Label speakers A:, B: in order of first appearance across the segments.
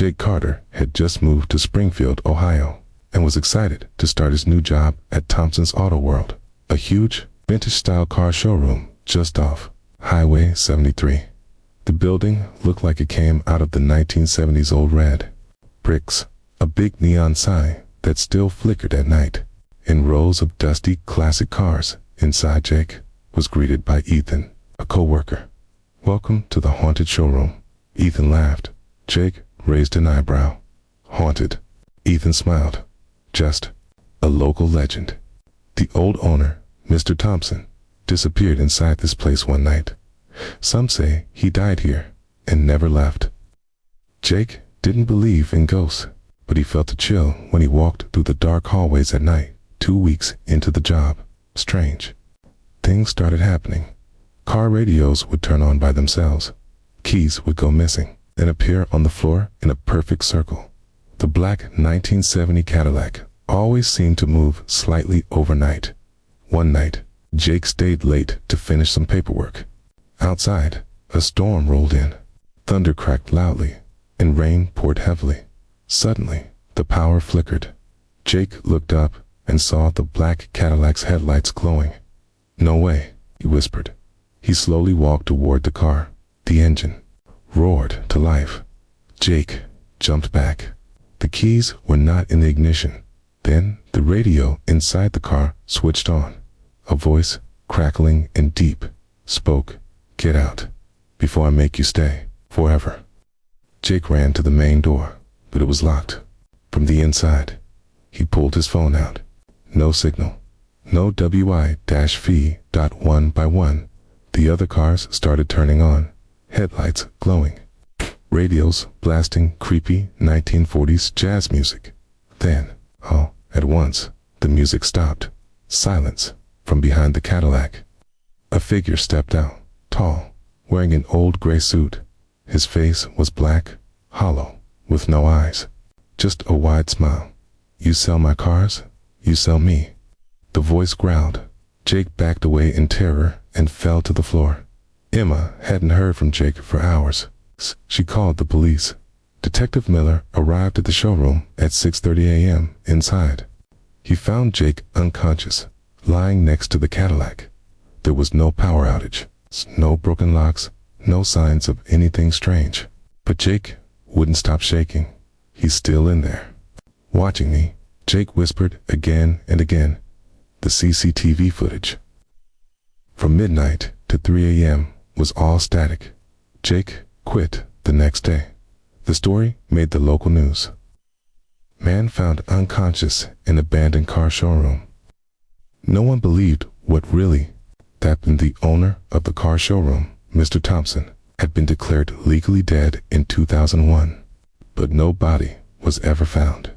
A: Jake Carter had just moved to Springfield, Ohio, and was excited to start his new job at Thompson's Auto World, a huge, vintage-style car showroom just off Highway 73. The building looked like it came out of the 1970s old red bricks, a big neon sign that still flickered at night, and rows of dusty classic cars. Inside, Jake was greeted by Ethan, a co-worker. "Welcome to the haunted showroom." Ethan laughed. Jake raised an eyebrow. "Haunted?" Ethan smiled. "Just a local legend. The old owner, Mr. Thompson, disappeared inside this place one night. Some say he died here and never left." Jake didn't believe in ghosts, but he felt a chill when he walked through the dark hallways at night, 2 weeks into the job. Strange things started happening. Car radios would turn on by themselves. Keys would go missing and appear on the floor in a perfect circle. The black 1970 Cadillac always seemed to move slightly overnight. One night, Jake stayed late to finish some paperwork. Outside, a storm rolled in. Thunder cracked loudly, and rain poured heavily. Suddenly, the power flickered. Jake looked up and saw the black Cadillac's headlights glowing. "No way," he whispered. He slowly walked toward the car. The engine roared to life. Jake jumped back. The keys were not in the ignition. Then the radio inside the car switched on. A voice, crackling and deep, spoke, "Get out, before I make you stay, forever." Jake ran to the main door, but it was locked. From the inside, he pulled his phone out. No signal. No WI-V. One by one, the other cars started turning on, headlights glowing, radios blasting creepy 1940s jazz music. Then, all at once, the music stopped. Silence. From behind the Cadillac, a figure stepped out, tall, wearing an old gray suit. His face was black, hollow, with no eyes, just a wide smile. "You sell my cars, you sell me." The voice growled. Jake backed away in terror and fell to the floor. Emma hadn't heard from Jake for hours. She called the police. Detective Miller arrived at the showroom at 6:30 a.m. Inside, he found Jake unconscious, lying next to the Cadillac. There was no power outage, no broken locks, no signs of anything strange. But Jake wouldn't stop shaking. "He's still in there, watching me," Jake whispered again and again. The CCTV footage from midnight to 3 a.m. was all static. Jake quit the next day. The story made the local news. Man found unconscious in abandoned car showroom. No one believed what really happened. The owner of the car showroom, Mr. Thompson, had been declared legally dead in 2001, but no body was ever found.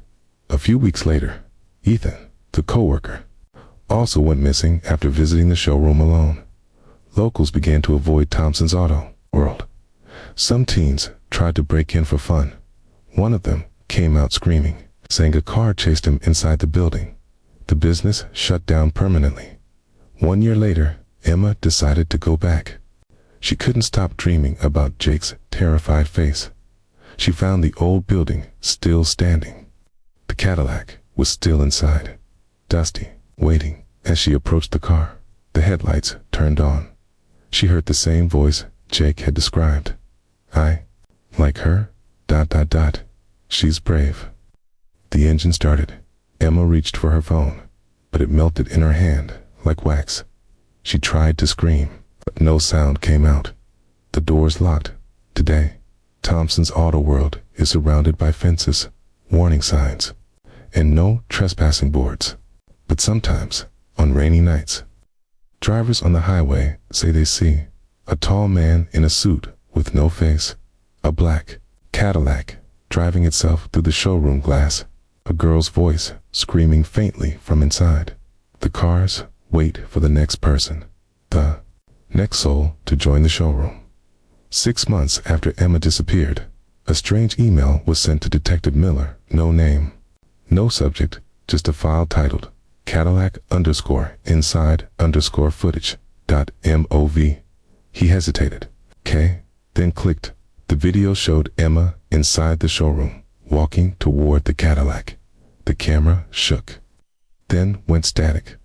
A: A few weeks later, Ethan, the co-worker, also went missing after visiting the showroom alone. Locals began to avoid Thompson's Auto World. Some teens tried to break in for fun. One of them came out screaming, saying a car chased him inside the building. The business shut down permanently. 1 year later, Emma decided to go back. She couldn't stop dreaming about Jake's terrified face. She found the old building still standing. The Cadillac was still inside, dusty, waiting. As she approached the car, the headlights turned on. She heard the same voice Jake had described. "I like her, ... She's brave." The engine started. Emma reached for her phone, but it melted in her hand like wax. She tried to scream, but no sound came out. The doors locked. Today, Thompson's Auto World is surrounded by fences, warning signs, and no trespassing boards. But sometimes, on rainy nights, drivers on the highway say they see a tall man in a suit with no face, a black Cadillac driving itself through the showroom glass, a girl's voice screaming faintly from inside. The cars wait for the next person, the next soul to join the showroom. 6 months after Emma disappeared, a strange email was sent to Detective Miller. No name, no subject, just a file titled Cadillac_inside_footage.mov. He hesitated. Then clicked. The video showed Emma inside the showroom, walking toward the Cadillac. The camera shook, then went static.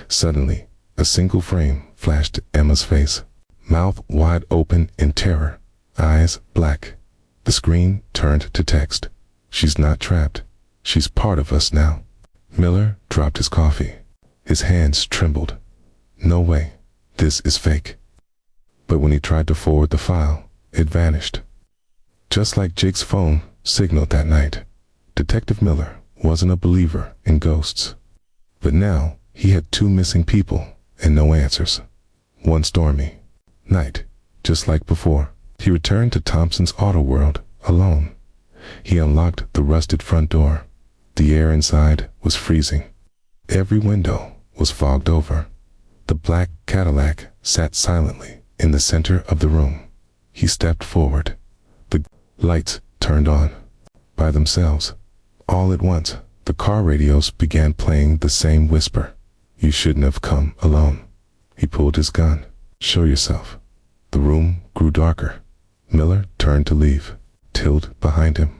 A: Suddenly, a single frame flashed Emma's face, mouth wide open in terror, eyes black. The screen turned to text. She's not trapped. She's part of us now. Miller dropped his coffee. His hands trembled. No way. This is fake. But when he tried to forward the file, it vanished. Just like Jake's phone signaled that night. Detective Miller wasn't a believer in ghosts. But now he had 2 missing people and no answers. One stormy night, just like before, he returned to Thompson's Auto World alone. He unlocked the rusted front door. The air inside was freezing. Every window was fogged over. The black Cadillac sat silently in the center of the room. He stepped forward. The lights turned on by themselves. All at once, the car radios began playing the same whisper. You shouldn't have come alone. He pulled his gun. Show yourself. The room grew darker. Miller turned to leave. Tilled behind him.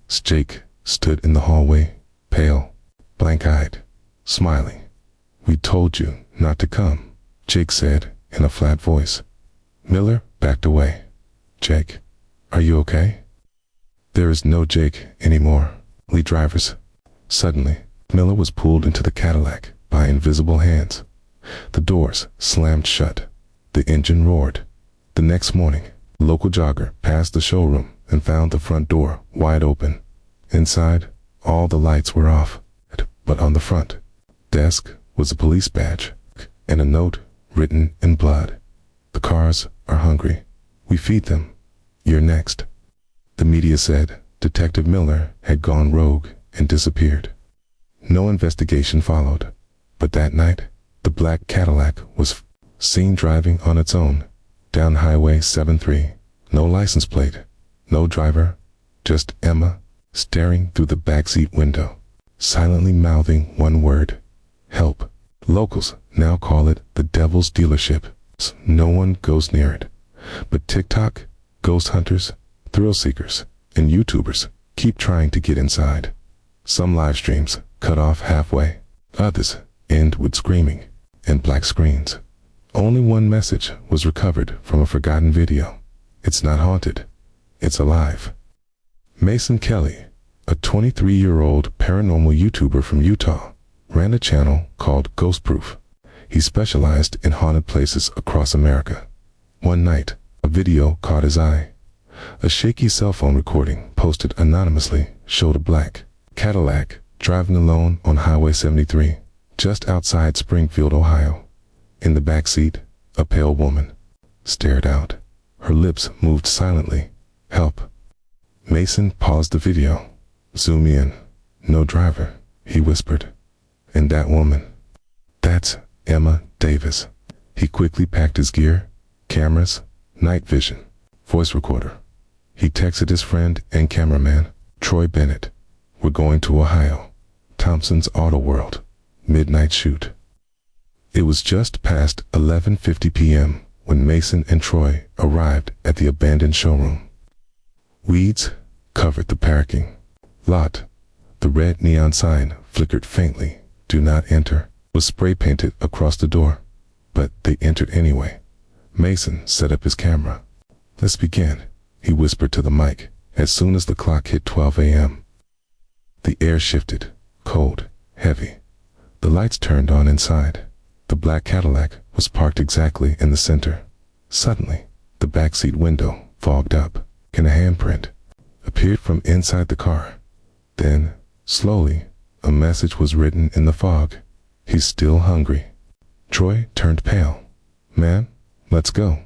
A: Jake stood in the hallway, pale, blank-eyed, smiling. We told you not to come, Jake said in a flat voice. Miller backed away. Jake, are you okay? There is no Jake anymore. Lead drivers. Suddenly, Miller was pulled into the Cadillac by invisible hands. The doors slammed shut. The engine roared. The next morning, a local jogger passed the showroom and found the front door wide open. Inside, all the lights were off, but on the front desk was a police badge and a note written in blood. The cars are hungry. We feed them. You're next. The media said Detective Miller had gone rogue and disappeared. No investigation followed, but that night, the black Cadillac was seen driving on its own down Highway 73. No license plate, no driver, just Emma staring through the backseat window, silently mouthing one word: help. Locals now call it the Devil's Dealership. No one goes near it. But TikTok, ghost hunters, thrill seekers, and YouTubers keep trying to get inside. Some live streams cut off halfway. Others end with screaming and black screens. Only one message was recovered from a forgotten video. It's not haunted. It's alive. Mason Kelly, a 23-year-old paranormal YouTuber from Utah, ran a channel called Ghost Proof. He specialized in haunted places across America. One night, a video caught his eye. A shaky cell phone recording posted anonymously showed a black Cadillac driving alone on Highway 73, just outside Springfield, Ohio. In the back seat, a pale woman stared out. Her lips moved silently. Help. Mason paused the video. Zoom in. No driver, he whispered. And that woman, that's Emma Davis. He quickly packed his gear, cameras, night vision, voice recorder. He texted his friend and cameraman, Troy Bennett. We're going to Ohio, Thompson's Auto World, midnight shoot. It was just past 11:50 p.m. when Mason and Troy arrived at the abandoned showroom. Weeds covered the parking lot. The red neon sign flickered faintly. Do not enter was spray painted across the door, but they entered anyway. Mason set up his camera. Let's begin, he whispered to the mic as soon as the clock hit 12 a.m. The air shifted, cold, heavy. The lights turned on inside. The black Cadillac was parked exactly in the center. Suddenly, the backseat window fogged up, and a handprint appeared from inside the car. Then, slowly, a message was written in the fog. He's still hungry. Troy turned pale. Man, let's go.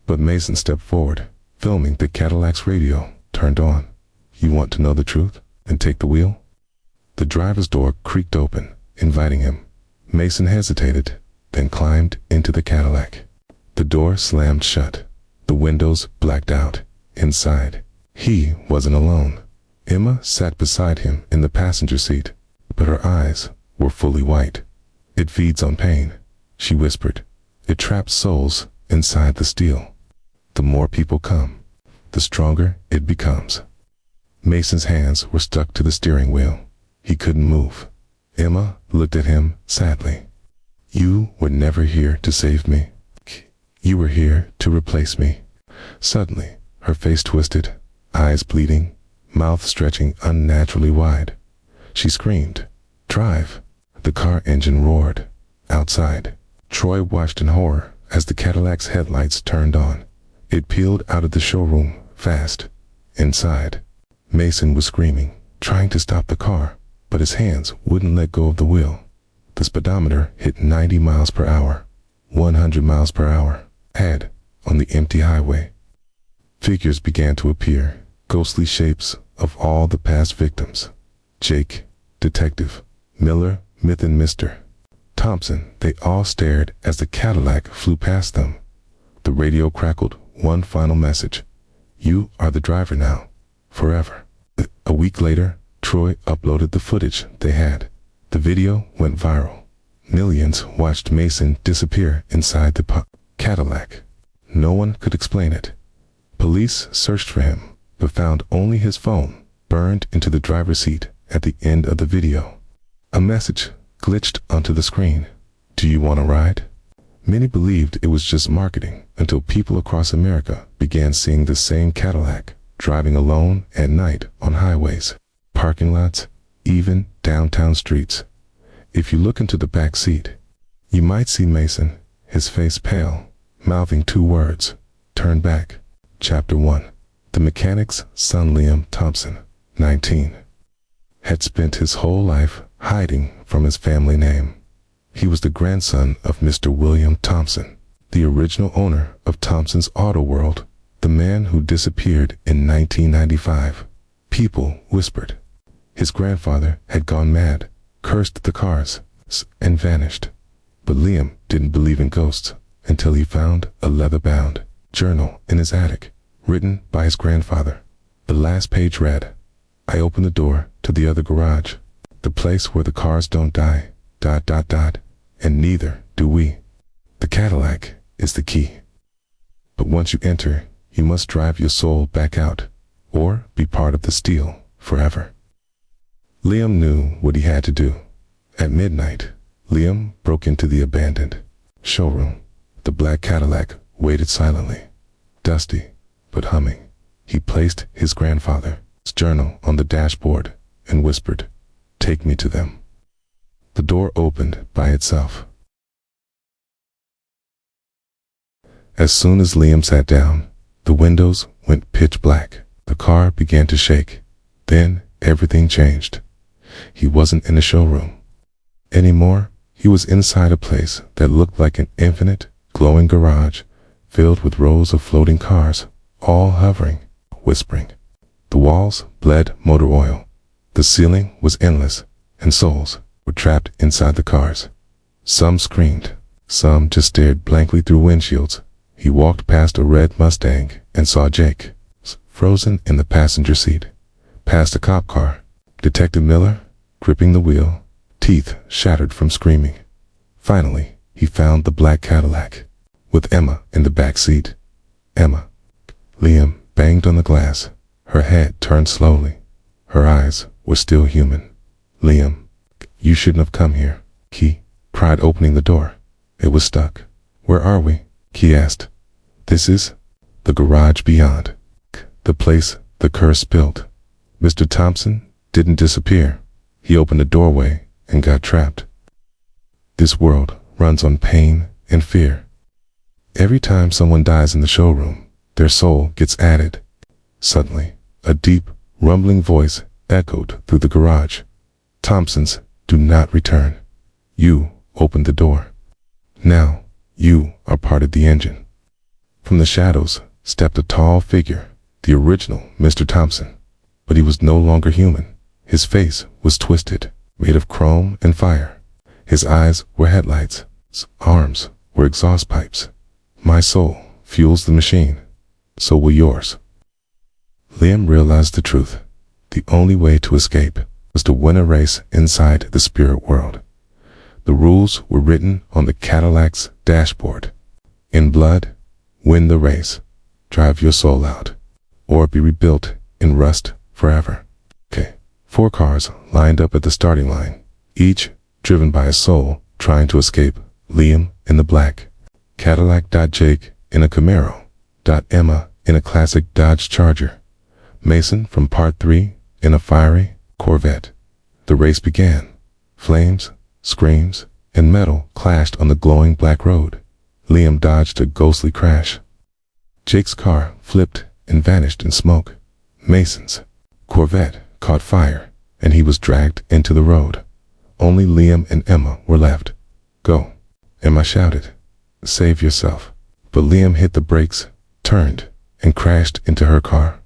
A: But Mason stepped forward, filming the Cadillac's radio turned on. You want to know the truth and take the wheel? The driver's door creaked open, inviting him. Mason hesitated, then climbed into the Cadillac. The door slammed shut. The windows blacked out. Inside, he wasn't alone. Emma sat beside him in the passenger seat, but her eyes were fully white. It feeds on pain, she whispered. It traps souls inside the steel. The more people come, the stronger it becomes. Mason's hands were stuck to the steering wheel. He couldn't move. Emma looked at him sadly. You were never here to save me. You were here to replace me. Suddenly, her face twisted, eyes bleeding, mouth stretching unnaturally wide. She screamed, "Drive!" The car engine roared. Outside, Troy watched in horror as the Cadillac's headlights turned on. It peeled out of the showroom, fast. Inside, Mason was screaming, trying to stop the car, but his hands wouldn't let go of the wheel. The speedometer hit 90 miles per hour, 100 miles per hour, ahead on the empty highway. Figures began to appear, ghostly shapes of all the past victims. Jake, Detective, Miller, Myth and Mr. Thompson, they all stared as the Cadillac flew past them. The radio crackled one final message. You are the driver now, forever. A week later, Troy uploaded the footage they had. The video went viral. Millions watched Mason disappear inside the Cadillac. No one could explain it. Police searched for him, but found only his phone, burned into the driver's seat at the end of the video. A message glitched onto the screen. Do you want a ride? Many believed it was just marketing until people across America began seeing the same Cadillac driving alone at night on highways, parking lots, even downtown streets. If you look into the back seat, you might see Mason, his face pale, mouthing two words, "Turn back." Chapter 1. The mechanic's son Liam Thompson, 19, had spent his whole life hiding from his family name. He was the grandson of Mr. William Thompson, the original owner of Thompson's Auto World, the man who disappeared in 1995. People whispered. His grandfather had gone mad, cursed the cars, and vanished. But Liam didn't believe in ghosts until he found a leather-bound journal in his attic, written by his grandfather. The last page read, "I opened the door to the other garage, the place where the cars don't die, ... and neither do we. The Cadillac is the key. But once you enter, you must drive your soul back out, or be part of the steel forever." Liam knew what he had to do. At midnight, Liam broke into the abandoned showroom. The black Cadillac waited silently, dusty but humming. He placed his grandfather's journal on the dashboard and whispered, "Take me to them." The door opened by itself. As soon as Liam sat down, the windows went pitch black. The car began to shake. Then everything changed. He wasn't in a showroom anymore. He was inside a place that looked like an infinite, glowing garage filled with rows of floating cars, all hovering, whispering. The walls bled motor oil. The ceiling was endless, and souls were trapped inside the cars. Some screamed. Some just stared blankly through windshields. He walked past a red Mustang and saw Jake, frozen in the passenger seat. Past a cop car, Detective Miller, gripping the wheel, teeth shattered from screaming. Finally, he found the black Cadillac, with Emma in the back seat. Emma. Liam banged on the glass. Her head turned slowly. Her eyes were still human. "Liam, you shouldn't have come here," Key cried, opening the door. It was stuck. "Where are we?" Key asked. "This is the garage beyond. The place the curse built." Mr. Thompson didn't disappear. He opened a doorway and got trapped. This world runs on pain and fear. Every time someone dies in the showroom, their soul gets added. Suddenly, a deep, rumbling voice echoed through the garage. "Thompsons, do not return. You opened the door. Now, you are part of the engine." From the shadows stepped a tall figure, the original Mr. Thompson. But he was no longer human. His face was twisted, made of chrome and fire. His eyes were headlights. His arms were exhaust pipes. "My soul fuels the machine. So will yours." Liam realized the truth. The only way to escape was to win a race inside the spirit world. The rules were written on the Cadillac's dashboard. In blood, win the race, drive your soul out, or be rebuilt in rust forever. Okay. 4 cars lined up at the starting line, each driven by a soul trying to escape. Liam in the black Cadillac. Jake in a Camaro. Emma in a classic Dodge Charger. Mason from Part 3 in a fiery Corvette. The race began. Flames, screams, and metal clashed on the glowing black road. Liam dodged a ghostly crash. Jake's car flipped and vanished in smoke. Mason's Corvette caught fire, and he was dragged into the road. Only Liam and Emma were left. "Go," Emma shouted. "Save yourself." But Liam hit the brakes, turned, and crashed into her car,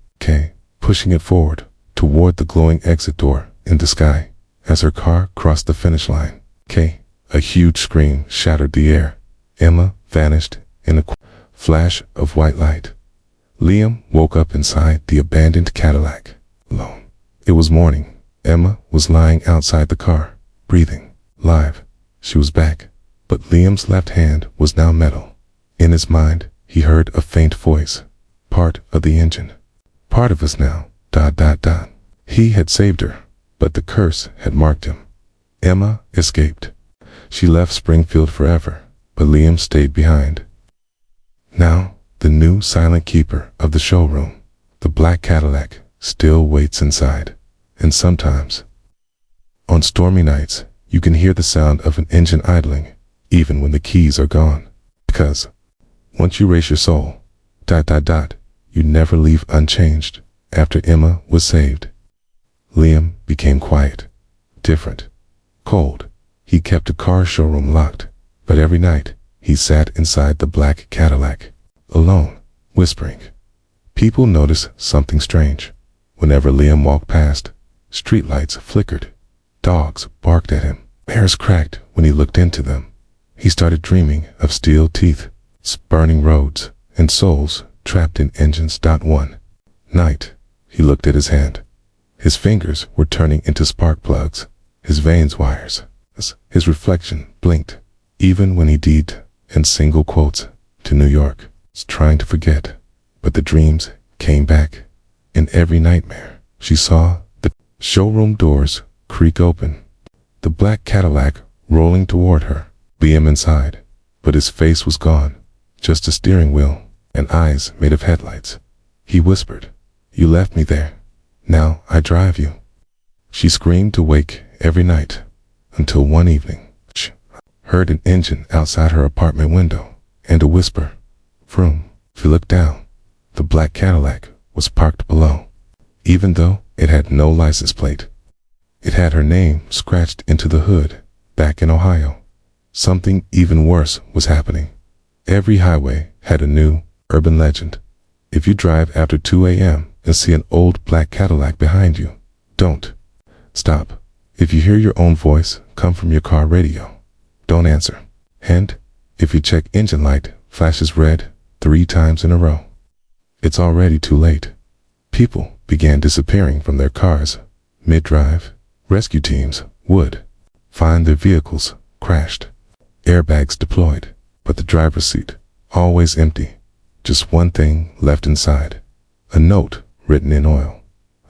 A: pushing it forward toward the glowing exit door in the sky. As her car crossed the finish line, a huge scream shattered the air. Emma vanished in a flash of white light. Liam woke up inside the abandoned Cadillac, alone. It was morning. Emma was lying outside the car, breathing, live. She was back, but Liam's left hand was now metal. In his mind, he heard a faint voice. "Part of the engine. Part of us now, ... He had saved her, but the curse had marked him. Emma escaped. She left Springfield forever, but Liam stayed behind. Now, the new silent keeper of the showroom, the black Cadillac, still waits inside. And sometimes, on stormy nights, you can hear the sound of an engine idling, even when the keys are gone. Because once you race your soul, ... you never leave unchanged. After Emma was saved, Liam became quiet, different, cold. He kept the car showroom locked, but every night he sat inside the black Cadillac, alone, whispering. People noticed something strange. Whenever Liam walked past, streetlights flickered, dogs barked at him, mirrors cracked when he looked into them. He started dreaming of steel teeth, burning roads, and souls trapped in engines. One night, he looked at his hand. His fingers were turning into spark plugs, his veins wires. His reflection blinked, even when he deed in single quotes to New York, trying to forget. But the dreams came back. In every nightmare, she saw the showroom doors creak open, the black Cadillac rolling toward her, Liam inside, but his face was gone, just a steering wheel and eyes made of headlights. He whispered, "You left me there. Now I drive you." She screamed awake every night, until one evening, she heard an engine outside her apartment window, and a whisper, "Vroom." She looked down. The black Cadillac was parked below. Even though it had no license plate, it had her name scratched into the hood. Back in Ohio, something even worse was happening. Every highway had a new urban legend. If you drive after 2 a.m. and see an old black Cadillac behind you, don't stop. If you hear your own voice come from your car radio, don't answer. And if your check engine light flashes red 3 times in a row, it's already too late. People began disappearing from their cars mid-drive. Rescue teams would find their vehicles crashed, airbags deployed, but the driver's seat always empty. Just one thing left inside, a note written in oil.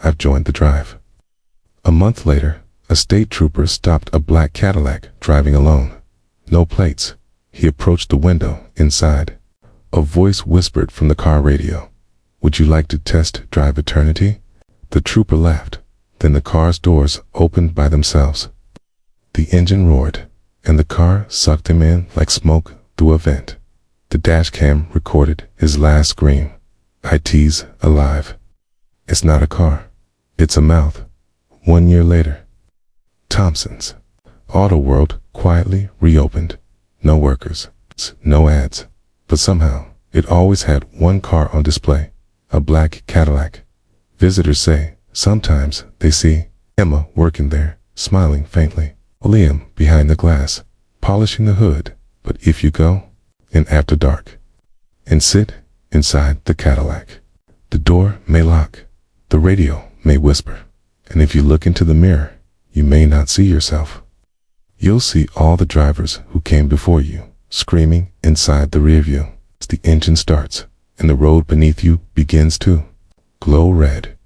A: "I've joined the drive." A month later, a state trooper stopped a black Cadillac driving alone. No plates. He approached the window inside. A voice whispered from the car radio, "Would you like to test drive eternity?" The trooper laughed. Then the car's doors opened by themselves. The engine roared, and the car sucked him in like smoke through a vent. The dash cam recorded his last scream. "IT's alive." It's not a car. It's a mouth. 1 year later, Thompson's Auto World quietly reopened. No workers, no ads. But somehow, it always had one car on display, a black Cadillac. Visitors say sometimes they see Emma working there, smiling faintly. Liam behind the glass, polishing the hood. But if you go in after dark and sit inside the Cadillac, the door may lock, the radio may whisper, and if you look into the mirror, you may not see yourself. You'll see all the drivers who came before you, screaming inside the rear view. The engine starts, and the road beneath you begins to glow red.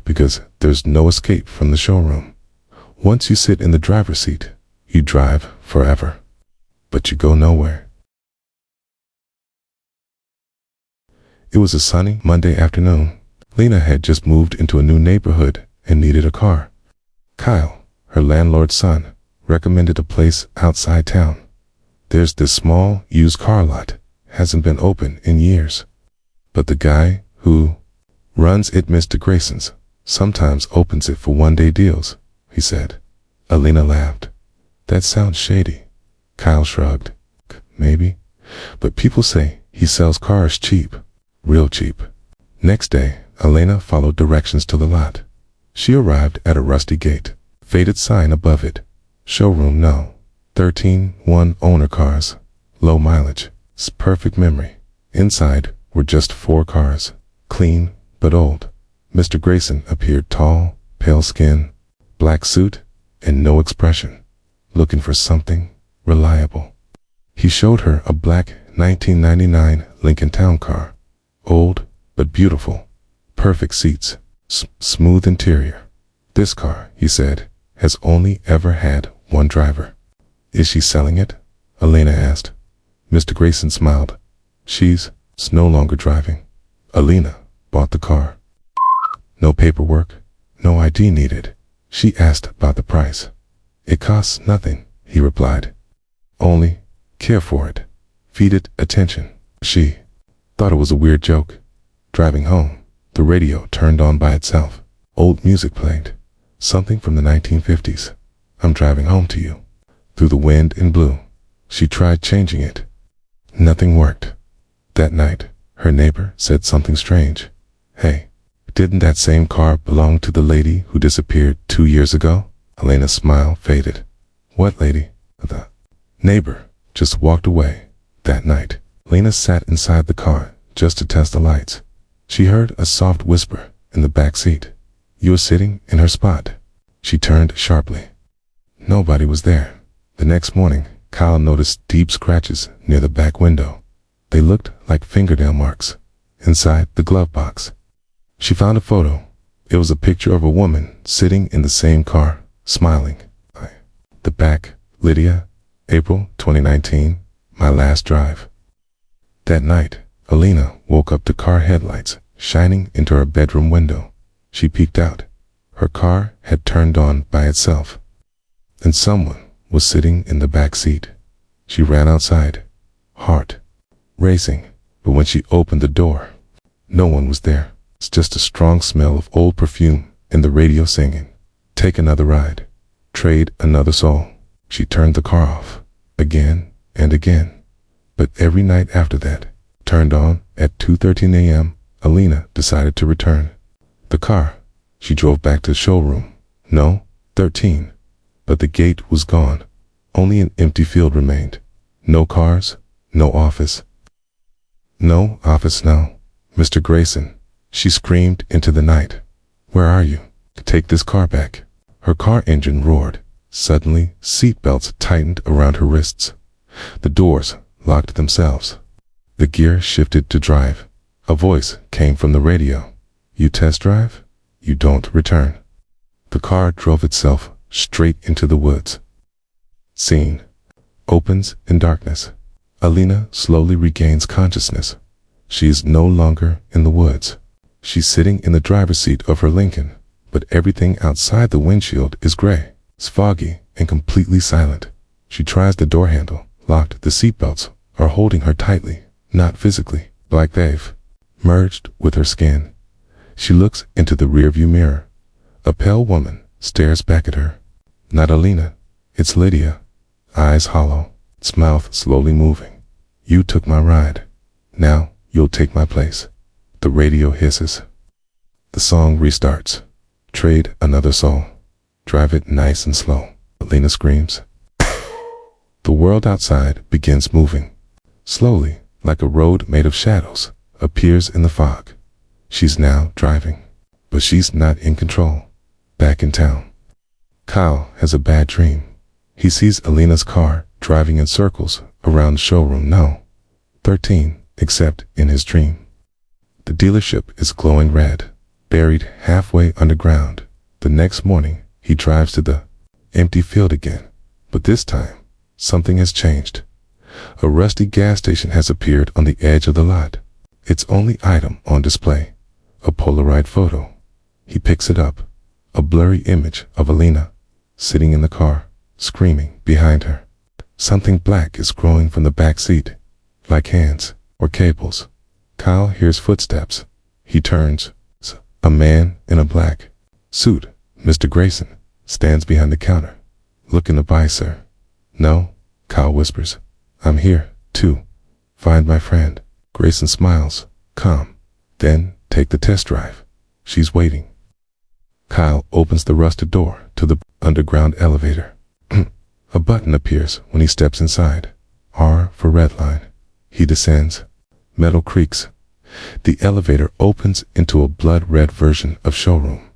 A: because there's no escape from the showroom. Once you sit in the driver's seat, you drive forever, but you go nowhere. It was a sunny Monday afternoon. Lena had just moved into a new neighborhood and needed a car. Kyle, her landlord's son, recommended a place outside town. There's this small used car lot, hasn't been open in years. But the guy who runs it, Mr. Grayson's, sometimes opens it for one-day deals, he said. Alina laughed. That sounds shady. Kyle shrugged. Maybe, but people say he sells cars cheap, real cheap. Next day, Elena followed directions to the lot. She arrived at a rusty gate, faded sign above it. Showroom No. 13, one owner cars, low mileage, perfect memory. Inside were just 4 cars, clean but old. Mr. Grayson appeared tall, pale skin, black suit, and no expression, looking for something reliable. He showed her a black 1999 Lincoln Town car, old but beautiful, perfect seats, smooth interior. This car, he said, has only ever had one driver. Is she selling it? Elena asked. Mr. Grayson smiled. She's no longer driving. Elena bought the car. No paperwork, no ID needed. She asked about the price. It costs nothing, he replied. Only care for it, feed it attention. She thought it was a weird joke. Driving home, the radio turned on by itself. Old music played, something from the 1950s. I'm driving home to you. Through the wind and blue. She tried changing it. Nothing worked. That night, her neighbor said something strange. Hey, didn't that same car belong to the lady who disappeared 2 years ago? Elena's smile faded. What lady? The neighbor just walked away that night. Lena sat inside the car just to test the lights. She heard a soft whisper in the back seat. You were sitting in her spot. She turned sharply. Nobody was there. The next morning, Kyle noticed deep scratches near the back window. They looked like fingernail marks inside the glove box. She found a photo. It was a picture of a woman sitting in the same car, smiling. The back, Lydia, April 2019, my last drive. That night, Alina woke up to car headlights shining into her bedroom window. She peeked out. Her car had turned on by itself, and someone was sitting in the back seat. She ran outside, heart racing, but when she opened the door, no one was there. It's just a strong smell of old perfume and the radio singing. Take another ride. Trade another soul. She turned the car off, again and again. But every night after that, turned on at 2:13 a.m., Alina decided to return. The car. She drove back to the showroom. No, 13. But the gate was gone. Only an empty field remained. No cars, no office. No office now. Mr. Grayson, she screamed into the night. Where are you? Take this car back. Her car engine roared. Suddenly, seat belts tightened around her wrists. The doors locked themselves. The gear shifted to drive. A voice came from the radio. You test drive? You don't return. The car drove itself straight into the woods. Scene opens in darkness. Alina slowly regains consciousness. She is no longer in the woods. She's sitting in the driver's seat of her Lincoln, but everything outside the windshield is gray. It's foggy and completely silent. She tries the door handle, locked. The seatbelts are holding her tightly, not physically, like they've merged with her skin. She looks into the rearview mirror. A pale woman stares back at her. Not Alina, it's Lydia. Eyes hollow, its mouth slowly moving. You took my ride. Now you'll take my place. The radio hisses. The song restarts. Trade another soul. Drive it nice and slow. Alina screams. The world outside begins moving. Slowly, like a road made of shadows, appears in the fog. She's now driving, but she's not in control. Back in town, Kyle has a bad dream. He sees Alina's car driving in circles around showroom No. 13, except in his dream. The dealership is glowing red. buried halfway underground. The next morning, he drives to the empty field again. But this time, something has changed. A rusty gas station has appeared on the edge of the lot. Its only item on display, a Polaroid photo. He picks it up, a blurry image of Alina, sitting in the car, screaming behind her. Something black is growing from the back seat, like hands or cables. Kyle hears footsteps. He turns. A man in a black suit, Mr. Grayson, stands behind the counter. "Looking to buy, sir?" "No," Kyle whispers. "I'm here, too. Find my friend." Grayson smiles, calm. "Then take the test drive. She's waiting." Kyle opens the rusted door to the underground elevator. A button appears when he steps inside. R for red line. He descends. Metal creaks. The elevator opens into a blood-red version of Showroom.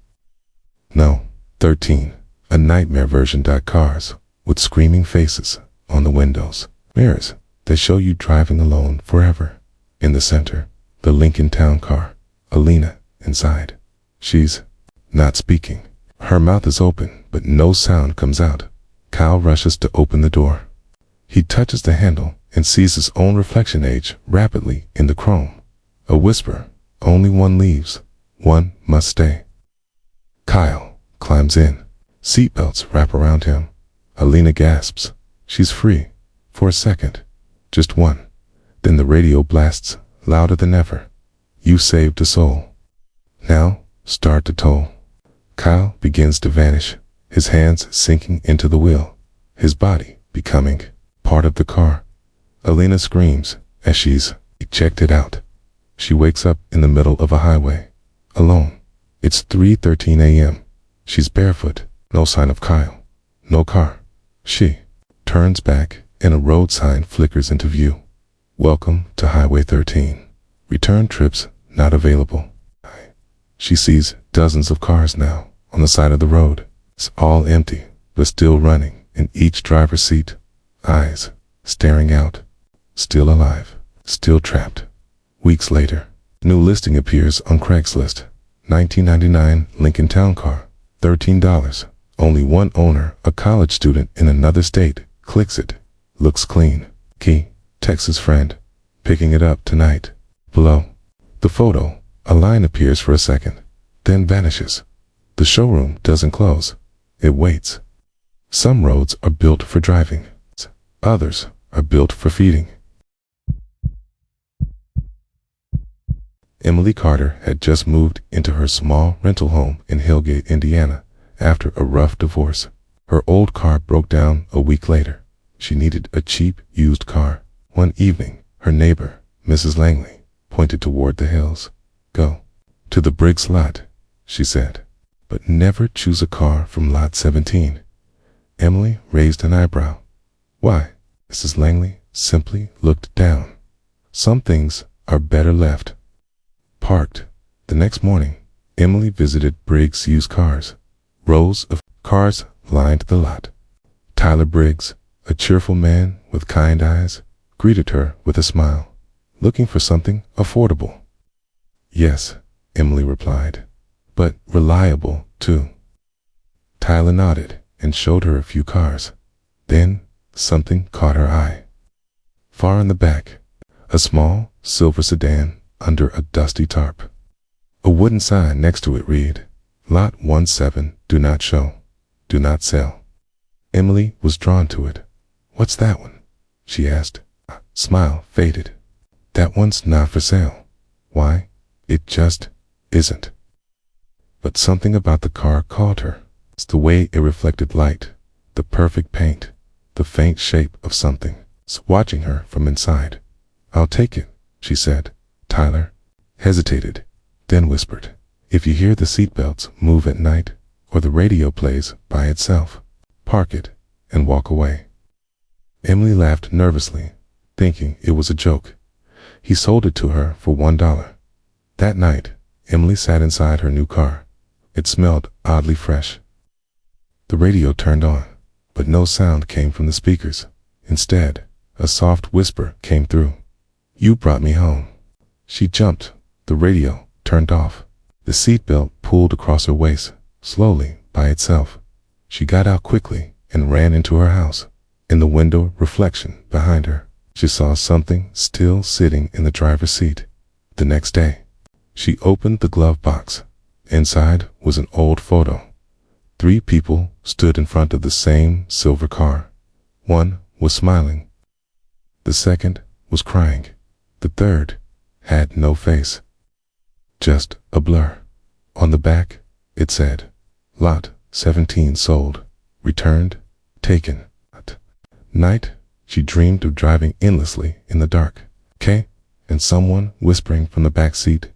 A: No, 13. A nightmare version. Cars with screaming faces on the windows. Mirrors that show you driving alone forever. In the center, the Lincoln Town car. Alina inside. She's not speaking. Her mouth is open, but no sound comes out. Kyle rushes to open the door. He touches the handle and sees his own reflection age rapidly in the chrome. A whisper, "Only one leaves. One must stay." Kyle climbs in. Seatbelts wrap around him. Alina gasps. She's free. For a second. Just one. Then the radio blasts, louder than ever. "You saved a soul. Now, start to toll." Kyle begins to vanish, his hands sinking into the wheel, his body becoming part of the car. Alina screams as she's ejected out. She wakes up in the middle of a highway, alone. It's 3:13 a.m. She's barefoot, no sign of Kyle, no car. She turns back and a road sign flickers into view. "Welcome to Highway 13. Return trips not available." She sees dozens of cars now on the side of the road. It's all empty, but still running in each driver's seat. Eyes staring out. Still alive, still trapped. Weeks later, new listing appears on Craigslist. 1999 Lincoln Town car, $13. Only one owner, a college student in another state. Clicks it. Looks clean. Key, texts his friend. Picking it up tonight. Below the photo, a line appears for a second, then vanishes. The showroom doesn't close. It waits. Some roads are built for driving. Others are built for feeding. Emily Carter had just moved into her small rental home in Hillgate, Indiana, after a rough divorce. Her old car broke down a week later. She needed a cheap, used car. One evening, her neighbor, Mrs. Langley, pointed toward the hills. "Go to the Briggs lot," she said, "but never choose a car from lot 17. Emily raised an eyebrow. "Why?" Mrs. Langley simply looked down. "Some things are better left." Parked. The next morning, Emily visited Briggs' used cars. Rows of cars lined the lot. Tyler Briggs, a cheerful man with kind eyes, greeted her with a smile. "Looking for something affordable?" "Yes," Emily replied, "but reliable, too." Tyler nodded and showed her a few cars. Then something caught her eye. Far in the back, a small silver sedan under a dusty tarp. A wooden sign next to it read, "Lot 17, do not show, do not sell." Emily was drawn to it. "What's that one?" she asked. Smile faded. "That one's not for sale." "Why?" "It just isn't." But something about the car called her. It's the way it reflected light, the perfect paint, the faint shape of something watching her from inside. "I'll take it," she said. Tyler hesitated, then whispered, "If you hear the seatbelts move at night, or the radio plays by itself, park it and walk away." Emily laughed nervously, thinking it was a joke. He sold it to her for $1. That night, Emily sat inside her new car. It smelled oddly fresh. The radio turned on, but no sound came from the speakers. Instead, a soft whisper came through. "You brought me home." She jumped. The radio turned off. The seatbelt pulled across her waist, slowly, by itself. She got out quickly and ran into her house. In the window reflection behind her, she saw something still sitting in the driver's seat. The next day, she opened the glove box. Inside was an old photo. 3 people stood in front of the same silver car. One was smiling. The second was crying. The third had no face. Just a blur. On the back, it said, Lot 17 sold, returned, taken. At night, she dreamed of driving endlessly in the dark. And someone whispering from the back seat,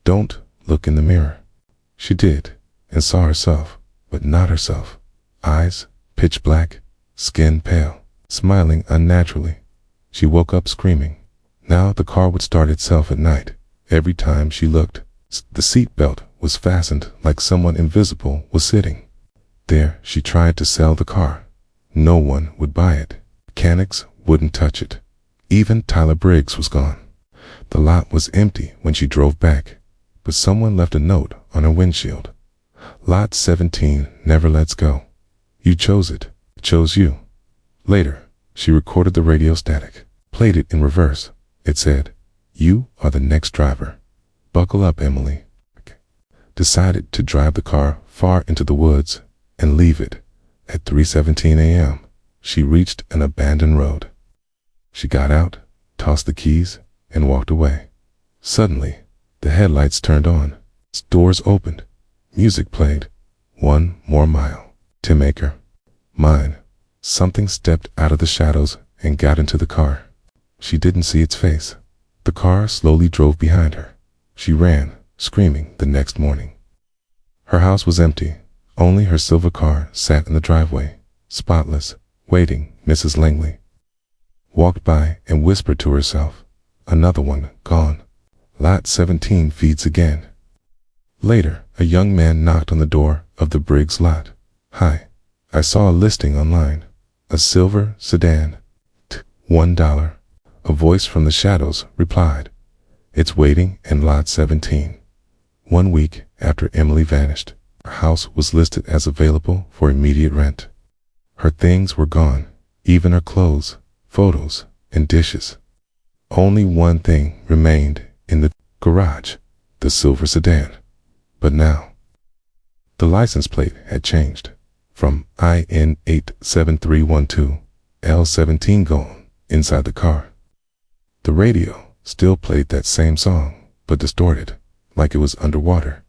A: don't look in the mirror. She did, and saw herself, but not herself. Eyes pitch black, skin pale, smiling unnaturally. She woke up screaming. Now the car would start itself at night. Every time she looked, the seat belt was fastened like someone invisible was sitting there. She tried to sell the car. No one would buy it. Mechanics wouldn't touch it. Even Tyler Briggs was gone. The lot was empty when she drove back, but someone left a note on her windshield. Lot 17 never lets go. You chose it. It chose you. Later, she recorded the radio static, played it in reverse. It said, you are the next driver. Buckle up, Emily. Decided to drive the car far into the woods and leave it. At 3:17 a.m., she reached an abandoned road. She got out, tossed the keys, and walked away. Suddenly, the headlights turned on. Doors opened. Music played. 1 more mile. Tim Aker. Mine. Something stepped out of the shadows and got into the car. She didn't see its face. The car slowly drove behind her. She ran, screaming, the next morning. Her house was empty. Only her silver car sat in the driveway, spotless, waiting. Mrs. Langley walked by and whispered to herself, another one gone. Lot 17 feeds again. Later, a young man knocked on the door of the Briggs lot. Hi, I saw a listing online. A silver sedan. $1. A voice from the shadows replied, it's waiting in lot 17. 1 week after Emily vanished, her house was listed as available for immediate rent. Her things were gone, even her clothes, photos, and dishes. Only one thing remained in the garage, the silver sedan. But now, the license plate had changed from IN 87312 L17 gone inside the car. The radio still played that same song, but distorted, like it was underwater.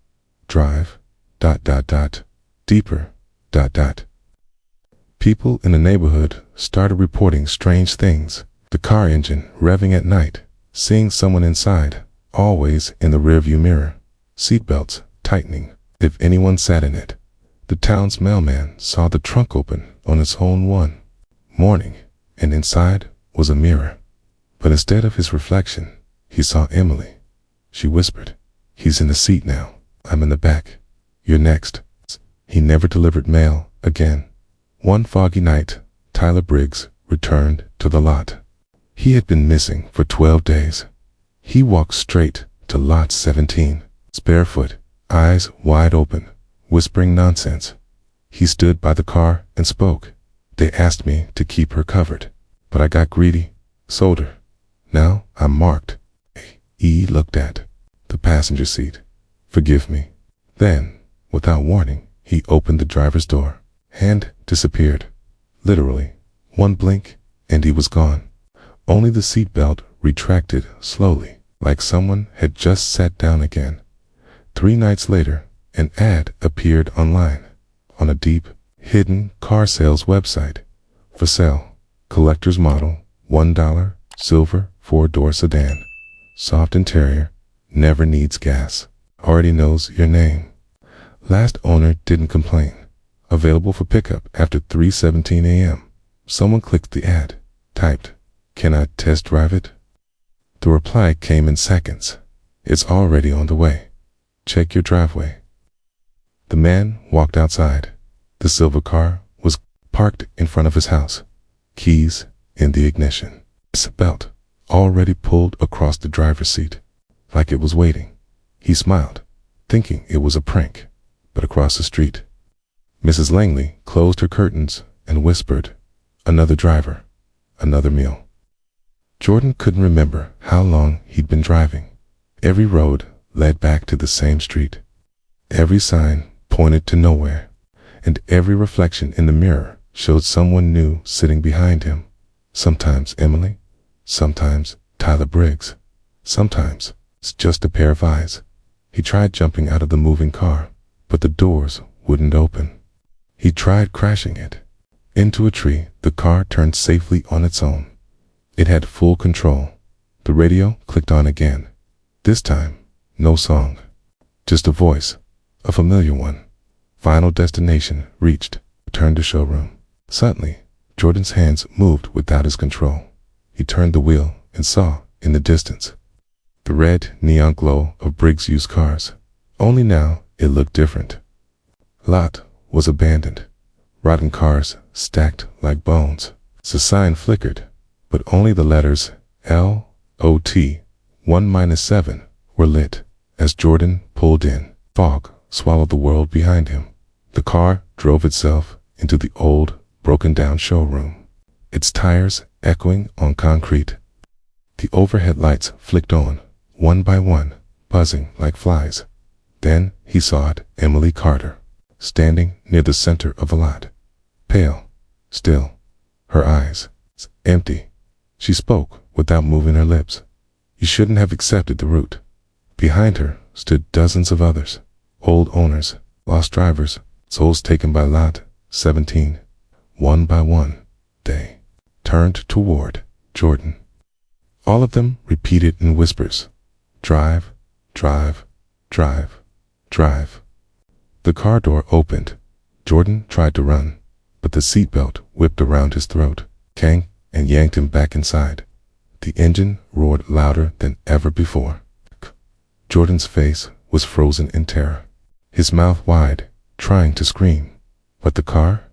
A: Drive, ... deeper, ... People in the neighborhood started reporting strange things. The car engine revving at night, seeing someone inside, always in the rearview mirror. Seatbelts tightening, if anyone sat in it. The town's mailman saw the trunk open on its own one morning, and inside was a mirror. But instead of his reflection, he saw Emily. She whispered, he's in the seat now. I'm in the back. You're next. He never delivered mail again. One foggy night, Tyler Briggs returned to the lot. He had been missing for 12 days. He walked straight to lot 17, barefoot, eyes wide open, whispering nonsense. He stood by the car and spoke. They asked me to keep her covered, but I got greedy, sold her. Now I'm marked. He looked at the passenger seat. Forgive me. Then, without warning, he opened the driver's door. Hand disappeared. Literally, one blink, and he was gone. Only the seatbelt retracted slowly, like someone had just sat down again. 3 nights later, an ad appeared online, on a deep, hidden car sales website. For sale, collector's model, $1, silver, 4-door sedan. Soft interior, never needs gas. Already knows your name. Last owner didn't complain. Available for pickup after 3:17 a.m. Someone clicked the ad, typed, can I test drive it? The reply came in seconds. It's already on the way. Check your driveway. The man walked outside. The silver car was parked in front of his house. Keys in the ignition. His belt already pulled across the driver's seat, like it was waiting. He smiled. thinking it was a prank. But across the street, Mrs. Langley closed her curtains and whispered, "Another driver, another meal." Jordan couldn't remember how long he'd been driving. Every road led back to the same street. Every sign pointed to nowhere, and every reflection in the mirror showed someone new sitting behind him. Sometimes Emily, sometimes Tyler Briggs, sometimes it's just a pair of eyes. He tried jumping out of the moving car, but the doors wouldn't open. He tried crashing it into a tree. The car turned safely on its own. It had full control. The radio clicked on again. This time, no song, just a voice, a familiar one. Final destination reached. Return to showroom. Suddenly, Jordan's hands moved without his control. He turned the wheel and saw, in the distance, the red neon glow of Briggs' used cars. Only now it looked different. Lot was abandoned. Rotten cars stacked like bones. The sign flickered, but only the letters LOT 1-7 were lit. As Jordan pulled in, fog swallowed the world behind him. The car drove itself into the old, broken-down showroom, its tires echoing on concrete. The overhead lights flicked on, one by one, buzzing like flies. Then he saw it, Emily Carter, standing near the center of the lot, pale, still, her eyes empty. She spoke without moving her lips. "You shouldn't have accepted the route." Behind her stood dozens of others, old owners, lost drivers, souls taken by Lot 17. One by one, they turned toward Jordan. All of them repeated in whispers, "Drive, drive, drive, drive." The car door opened. Jordan tried to run, but the seatbelt whipped around his throat, yanked and yanked him back inside. The engine roared louder than ever before. Jordan's face was frozen in terror, his mouth wide, trying to scream. But the car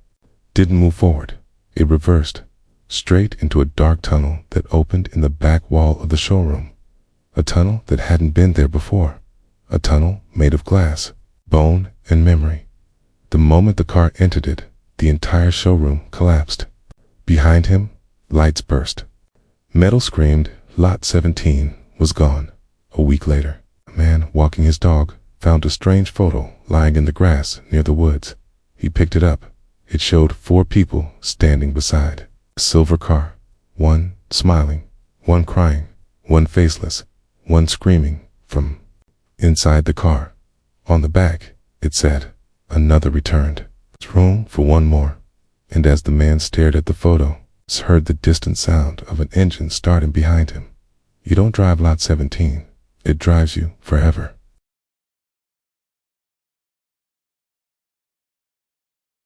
A: didn't move forward. It reversed, straight into a dark tunnel that opened in the back wall of the showroom. A tunnel that hadn't been there before. A tunnel made of glass, bone, and memory. The moment the car entered it, the entire showroom collapsed. Behind him, lights burst. Metal screamed. Lot 17 was gone. A week later, a man walking his dog found a strange photo lying in the grass near the woods. He picked it up. It showed 4 people standing beside a silver car, one smiling, one crying, one faceless, one screaming from inside the car. On the back, it said, "Another returned. There's room for one more." And as the man stared at the photo, he heard the distant sound of an engine starting behind him. You don't drive Lot 17. It drives you forever.